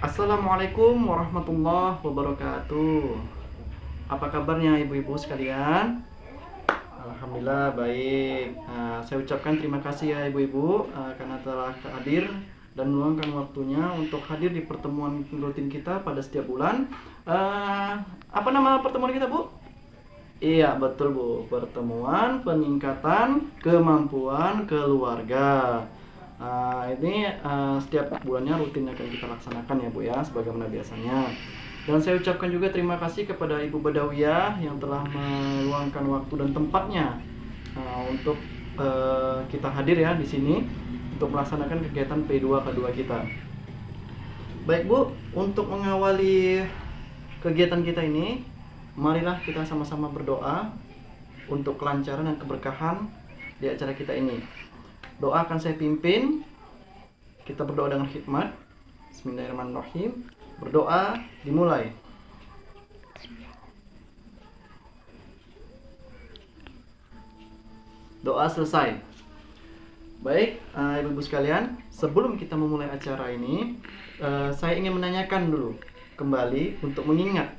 Assalamualaikum warahmatullahi wabarakatuh. Apa kabarnya ibu-ibu sekalian? Alhamdulillah baik. Saya ucapkan terima kasih ya ibu-ibu karena telah hadir dan meluangkan waktunya untuk hadir di pertemuan rutin kita pada setiap bulan. Apa nama pertemuan kita, Bu? Iya, betul Bu. Pertemuan peningkatan kemampuan keluarga. Ini setiap bulannya rutin akan kita laksanakan ya Bu ya, sebagaimana biasanya. Dan saya ucapkan juga terima kasih kepada Ibu Badawiyah yang telah meluangkan waktu dan tempatnya untuk kita hadir ya di sini untuk melaksanakan kegiatan P2K2 kita. Baik Bu, untuk mengawali kegiatan kita ini, marilah kita sama-sama berdoa untuk kelancaran dan keberkahan di acara kita ini. Doa akan saya pimpin. Kita berdoa dengan hikmat. Bismillahirrahmanirrahim. Berdoa dimulai. Doa selesai. Baik, ibu-ibu sekalian, sebelum kita memulai acara ini, saya ingin menanyakan dulu kembali untuk mengingat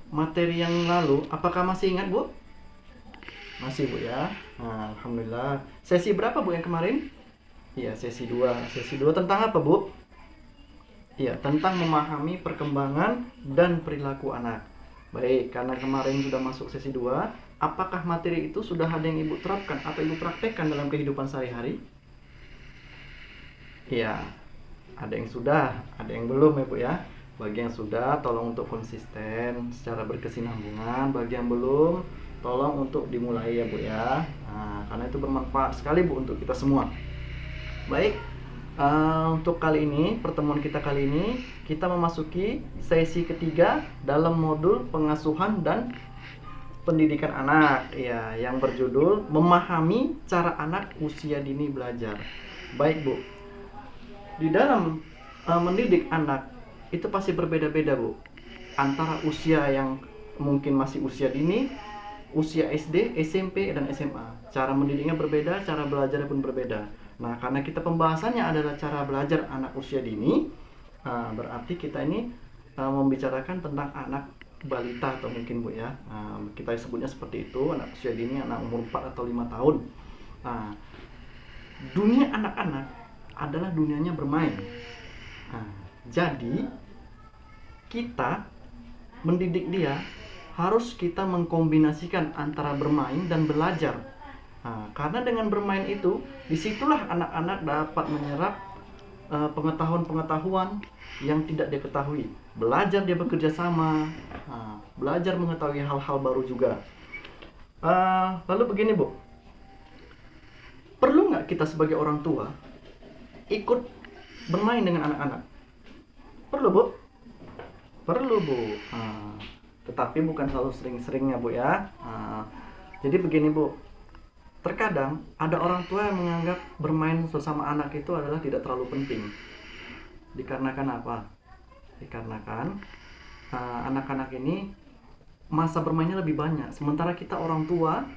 materi yang lalu. Apakah masih ingat, Bu? Masih Bu ya. Alhamdulillah. Sesi berapa Bu yang kemarin? Iya, sesi 2. Sesi 2 tentang apa Bu? Iya, tentang memahami perkembangan dan perilaku anak. Baik, karena kemarin sudah masuk sesi 2, apakah materi itu sudah ada yang Ibu terapkan atau Ibu praktekkan dalam kehidupan sehari-hari? Iya, ada yang sudah, ada yang belum ya Bu ya. Bagi yang sudah, tolong untuk konsisten secara berkesinambungan. Bagi yang belum, tolong untuk dimulai ya Bu ya. Karena itu bermanfaat sekali Bu untuk kita semua. Baik, untuk kali ini, pertemuan kita kali ini, kita memasuki sesi ketiga dalam modul pengasuhan dan pendidikan anak ya, yang berjudul memahami cara anak usia dini belajar. Baik Bu, di dalam mendidik anak itu pasti berbeda-beda Bu, antara usia yang mungkin masih usia dini, usia SD, SMP, dan SMA. Cara mendidiknya berbeda, cara belajarnya pun berbeda. Nah, karena kita pembahasannya adalah cara belajar anak usia dini, berarti kita ini membicarakan tentang anak balita atau mungkin Bu ya. Kita sebutnya seperti itu, anak usia dini, anak umur 4 atau 5 tahun. Dunia anak-anak adalah dunianya bermain. Jadi, kita mendidik dia harus kita mengkombinasikan antara bermain dan belajar. Karena dengan bermain itu, disitulah anak-anak dapat menyerap pengetahuan-pengetahuan yang tidak dia ketahui. Belajar dia bekerja sama, belajar mengetahui hal-hal baru juga. Lalu begini Bu, perlu nggak kita sebagai orang tua ikut bermain dengan anak-anak? Perlu Bu? Perlu Bu. Tetapi bukan selalu sering-seringnya Bu ya. Jadi begini Bu, terkadang ada orang tua yang menganggap bermain bersama anak itu adalah tidak terlalu penting. Dikarenakan apa? Dikarenakan anak-anak ini masa bermainnya lebih banyak. Sementara kita orang tua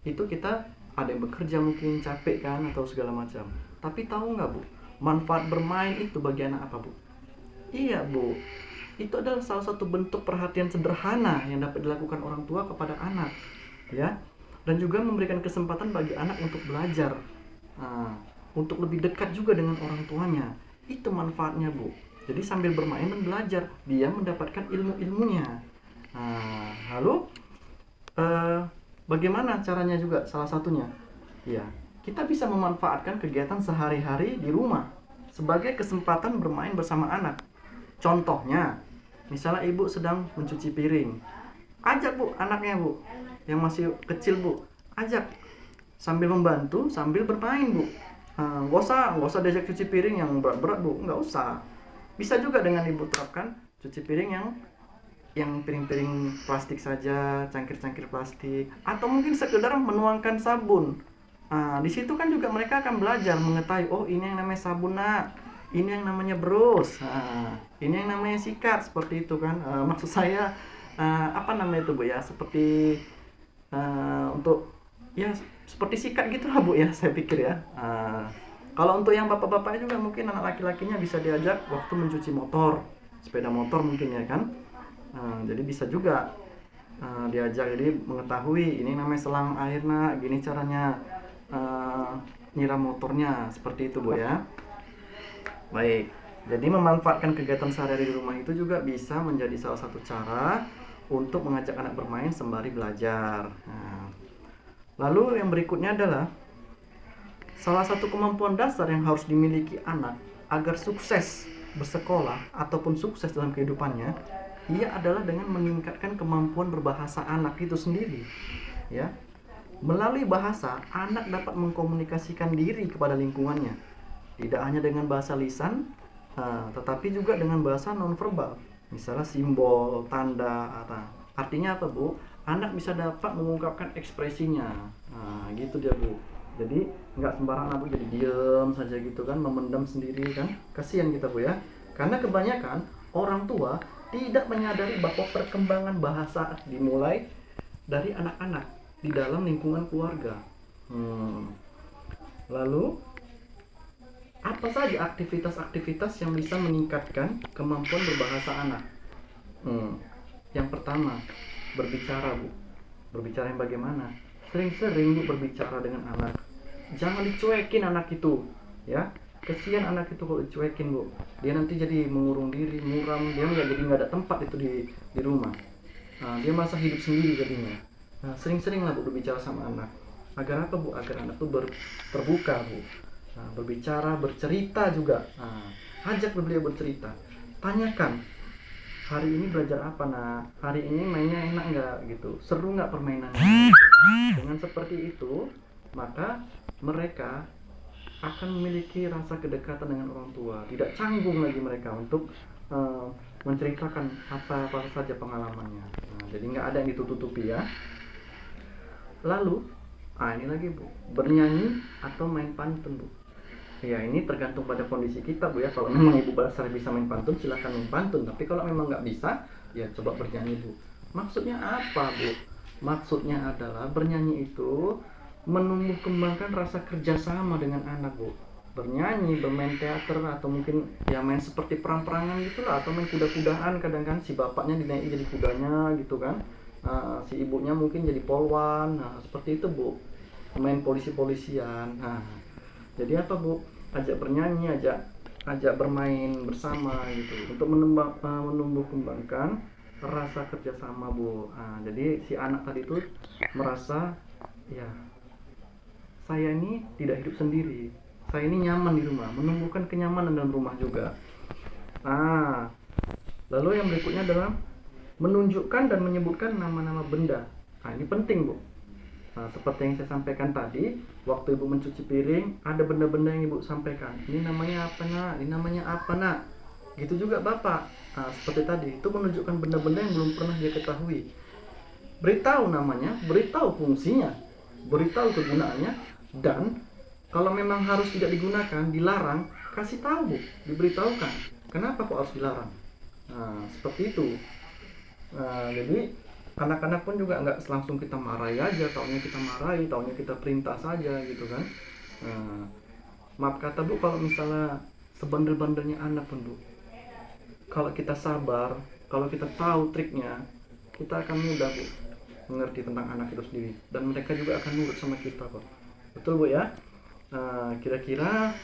itu kita ada yang bekerja mungkin capek kan atau segala macam. Tapi tahu nggak Bu, manfaat bermain itu bagi anak apa Bu? Iya Bu, itu adalah salah satu bentuk perhatian sederhana yang dapat dilakukan orang tua kepada anak ya, dan juga memberikan kesempatan bagi anak untuk belajar, untuk lebih dekat juga dengan orang tuanya. Itu manfaatnya Bu. Jadi sambil bermain dan belajar, dia mendapatkan ilmu-ilmunya. Lalu bagaimana caranya juga? Salah satunya ya, kita bisa memanfaatkan kegiatan sehari-hari di rumah sebagai kesempatan bermain bersama anak. Contohnya, misalnya ibu sedang mencuci piring, ajak Bu anaknya Bu, yang masih kecil Bu, ajak sambil membantu, sambil bermain Bu. Nggak usah diajak cuci piring yang berat-berat Bu, nggak usah. Bisa juga dengan ibu terapkan cuci piring yang piring-piring plastik saja, cangkir-cangkir plastik, atau mungkin sekedar menuangkan sabun. Di situ kan juga mereka akan belajar mengetahui, oh ini yang namanya sabun Nak, ini yang namanya bros, ini yang namanya sikat, seperti itu kan. Maksud saya apa namanya itu Bu ya, seperti untuk ya seperti sikat gitu lah Bu ya, saya pikir ya. Kalau untuk yang bapak-bapak juga mungkin anak laki-lakinya bisa diajak waktu mencuci motor, sepeda motor mungkin ya kan. Jadi bisa juga diajak, jadi mengetahui ini namanya selang air nak, gini caranya nyiram motornya, seperti itu Bu ya. Baik, jadi memanfaatkan kegiatan sehari-hari di rumah itu juga bisa menjadi salah satu cara untuk mengajak anak bermain sembari belajar. Lalu yang berikutnya adalah salah satu kemampuan dasar yang harus dimiliki anak agar sukses bersekolah ataupun sukses dalam kehidupannya, ia adalah dengan meningkatkan kemampuan berbahasa anak itu sendiri. Ya, melalui bahasa, anak dapat mengkomunikasikan diri kepada lingkungannya, tidak hanya dengan bahasa lisan, tetapi juga dengan bahasa nonverbal, misalnya simbol, tanda, artinya apa Bu? Anak bisa dapat mengungkapkan ekspresinya, gitu dia Bu. Jadi nggak sembarangan Bu jadi diem saja gitu kan, memendam sendiri kan, kasihan kita Bu ya. Karena kebanyakan orang tua tidak menyadari bahwa perkembangan bahasa dimulai dari anak-anak di dalam lingkungan keluarga. Lalu apa saja aktivitas-aktivitas yang bisa meningkatkan kemampuan berbahasa anak? Yang pertama, berbicara Bu. Berbicara yang bagaimana? Sering-sering Bu berbicara dengan anak. Jangan dicuekin anak itu, ya. Kesian anak itu kalau dicuekin Bu. Dia nanti jadi mengurung diri, muram, dia nggak ada tempat itu di rumah. Dia merasa hidup sendiri jadinya. Sering-seringlah Bu berbicara sama anak. Agar apa Bu? Agar anak itu terbuka Bu. Berbicara, bercerita juga. Ajak beliau bercerita. Tanyakan, hari ini belajar apa nak? Hari ini mainnya enak nggak gitu? Seru nggak permainannya? Dengan seperti itu, maka mereka akan memiliki rasa kedekatan dengan orang tua. Tidak canggung lagi mereka untuk menceritakan apa saja pengalamannya. Jadi nggak ada yang ditutupi ya. Lalu, ini lagi Bu, bernyanyi atau main pantun Bu. Ya ini tergantung pada kondisi kita Bu ya. Kalau memang Ibu Basar bisa main pantun, silahkan main pantun. Tapi kalau memang nggak bisa, ya coba bernyanyi Bu. Maksudnya apa Bu? Maksudnya adalah bernyanyi itu menumbuh kembangkan rasa kerjasama dengan anak Bu. Bernyanyi, bermain teater, atau mungkin ya main seperti perang-perangan gitulah, atau main kuda-kudaan. Kadang kan si bapaknya dinaiki jadi kudanya gitu kan, si ibunya mungkin jadi polwan. Seperti itu Bu. Main polisi-polisian. Jadi apa Bu? Ajak bernyanyi, ajak bermain bersama gitu, untuk menumbuh kembangkan rasa kerjasama Bu. Jadi si anak tadi itu merasa ya, saya ini tidak hidup sendiri, saya ini nyaman di rumah, menumbuhkan kenyamanan dalam rumah juga. Lalu yang berikutnya adalah menunjukkan dan menyebutkan nama-nama benda. Ini penting Bu. Seperti yang saya sampaikan tadi, waktu Ibu mencuci piring, ada benda-benda yang Ibu sampaikan. Ini namanya apa nak? Ini namanya apa nak? Gitu juga Bapak. Seperti tadi, itu menunjukkan benda-benda yang belum pernah dia ketahui. Beritahu namanya, beritahu fungsinya, beritahu kegunaannya. Dan kalau memang harus tidak digunakan, dilarang, kasih tahu Bu, diberitahukan kenapa kok harus dilarang. Seperti itu. Jadi anak-anak pun juga nggak langsung kita marahi aja, taunya kita marahi, taunya kita perintah saja gitu kan. Maaf kata Bu, kalau misalnya sebandel-bandelnya anak pun Bu, kalau kita sabar, kalau kita tahu triknya, kita akan mudah Bu mengerti tentang anak itu sendiri, dan mereka juga akan nurut sama kita kok. Betul Bu ya. Kira-kira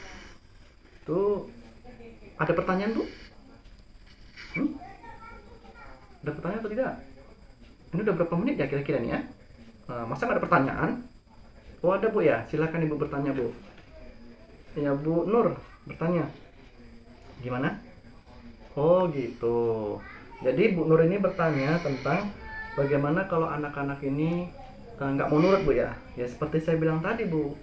tuh ada pertanyaan Bu? Ada pertanyaan atau tidak? Ini udah berapa menit ya kira-kira nih ya? Masa nggak ada pertanyaan? Oh ada Bu ya, silakan Ibu bertanya Bu. Ya Bu Nur bertanya. Gimana? Oh gitu. Jadi Bu Nur ini bertanya tentang bagaimana kalau anak-anak ini nggak mau nurut Bu ya. Ya seperti saya bilang tadi Bu,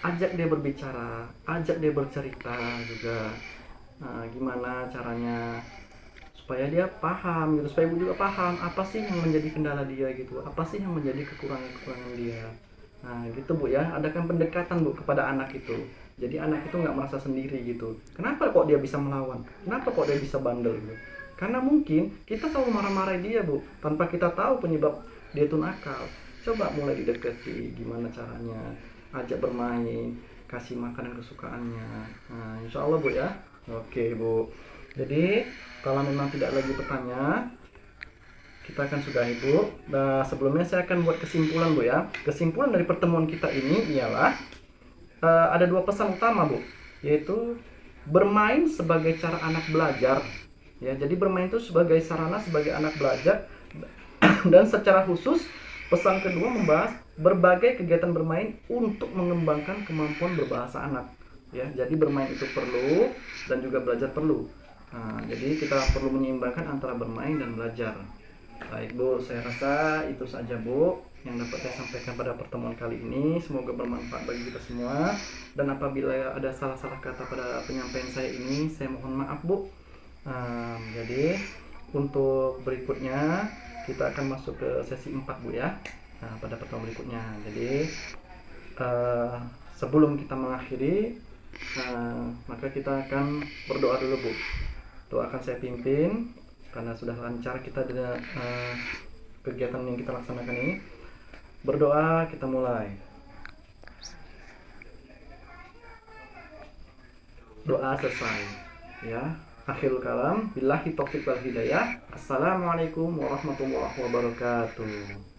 ajak dia berbicara, ajak dia bercerita juga. Gimana caranya supaya dia paham gitu, supaya Ibu juga paham apa sih yang menjadi kendala dia gitu, apa sih yang menjadi kekurangan dia. Gitu Bu ya, adakan pendekatan Bu kepada anak itu. Jadi anak itu nggak merasa sendiri gitu. Kenapa kok dia bisa melawan? Kenapa kok dia bisa bandel gitu? Karena mungkin kita selalu marah-marahin dia Bu, tanpa kita tahu penyebab dia itu nakal. Coba mulai didekati, gimana caranya, ajak bermain. kasih makanan kesukaannya. Nah, insya Allah Bu ya. Oke Bu, jadi kalau memang tidak lagi bertanya, kita akan sudahi Bu. Nah, sebelumnya saya akan buat kesimpulan Bu ya. Kesimpulan dari pertemuan kita ini ialah ada dua pesan utama Bu, yaitu bermain sebagai cara anak belajar ya. Jadi bermain itu sebagai sarana sebagai anak belajar. Dan secara khusus pesan kedua membahas berbagai kegiatan bermain untuk mengembangkan kemampuan berbahasa anak ya. Jadi bermain itu perlu dan juga belajar perlu. Nah, jadi kita perlu menyeimbangkan antara bermain dan belajar. Baik Bu, saya rasa itu saja Bu yang dapat saya sampaikan pada pertemuan kali ini. Semoga bermanfaat bagi kita semua. Dan apabila ada salah-salah kata pada penyampaian saya ini, saya mohon maaf Bu. Jadi untuk berikutnya kita akan masuk ke sesi 4 Bu ya. Nah, pada pertemuan berikutnya. Jadi sebelum kita mengakhiri, maka kita akan berdoa dulu Bu. Doa akan saya pimpin karena sudah lancar kita dengan kegiatan yang kita laksanakan ini. Berdoa, kita mulai. Doa selesai ya. Akhirul kalam, billahi taufiq wal hidayah. Assalamualaikum warahmatullahi wabarakatuh.